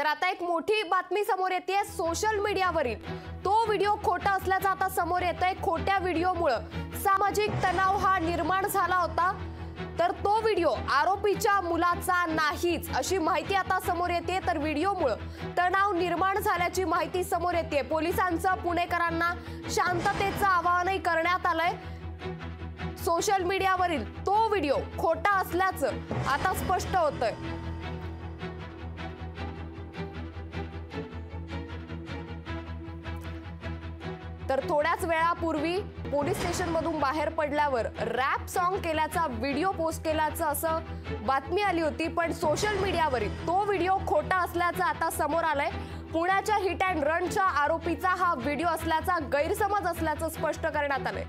तर आता एक मोठी बातमी समोर येते सोशल मीडियावरील। तो व्हिडिओ खोटा असल्याचा आता समोर येतोय। खोट्या व्हिडिओमुळे सामाजिक तणाव हा निर्माण झाला होता। तर तो व्हिडिओ आरोपीच्या मुलाचा नाहीच अशी माहिती आता समोर येते। तर व्हिडिओमुळे तणाव निर्माण झाल्याची माहिती समोर येते। पोलिसांचं पुणेकरांना शांततेचं आवाहनही करण्यात आलंय। सोशल मीडियावरील तो व्हिडिओ खोटा असल्याचं आता स्पष्ट होतंय। तर थोड्याच वेळापूर्वी पोलीस स्टेशनमधून बाहेर पडल्यावर रॅप सॉन्ग केल्याचा व्हिडिओ पोस्ट केल्याचं असं बातमी आली होती। पण सोशल मीडियावरील तो व्हिडिओ खोटा असल्याचं आता समोर आलंय। पुण्याच्या हिट अँड रनच्या आरोपीचा हा व्हिडिओ असल्याचा गैरसमज असल्याचं स्पष्ट करण्यात आलंय।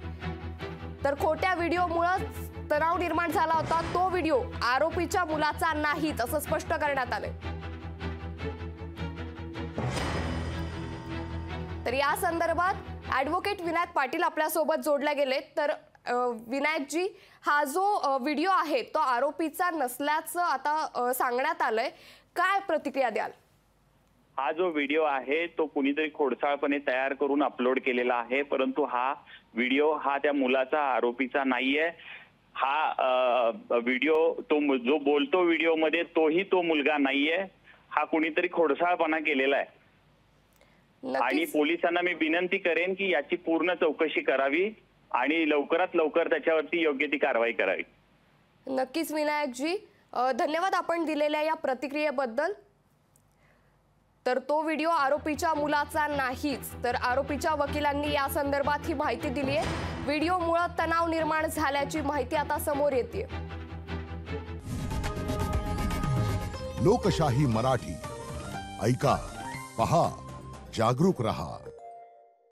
तर खोट्या व्हिडिओमुळे तणाव निर्माण झाला होता। तो व्हिडिओ आरोपीच्या मुलाचा नाहीच असं स्पष्ट करण्यात आलंय। तर या संदर्भात ॲडव्होकेट विनायक पाटील आपल्या सोबत जोडले गेले। तर विनायक जी, हा जो व्हिडिओ आहे तो आरोपीचा नसल्याचं आता सांगण्यात आलंय, काय प्रतिक्रिया द्याल? हा जो व्हिडिओ आहे तो कुणीतरी खोडसाळपणे तयार करून अपलोड केलेला आहे, परंतु हा व्हिडिओ हा त्या मुलाचा आरोपीचा नाहीये। हा व्हिडिओ तो जो बोलतो व्हिडिओ मध्ये तोही तो मुलगा नाहीये। हा कुणीतरी खोडसाळपणा केलेला आहे आणि पोलिसांना मी विनंती करेन की याची पूर्ण चौकशी करावी आणि लवकरात लवकर त्याच्यावरती योग्य ती कारवाई करावी। नक्कीच विनायक जी, धन्यवाद आपण दिलेल्या या प्रतिक्रियेबद्दल। तर तो व्हिडिओ आरोपीच्या मुलाचा नाहीच, तर आरोपीच्या वकिलांनी या संदर्भात ही माहिती दिली आहे। व्हिडिओमुळे तणाव निर्माण झाल्याची माहिती आता समोर येते। लोकशाही मराठी ऐका, पहा, जागरूक रहा।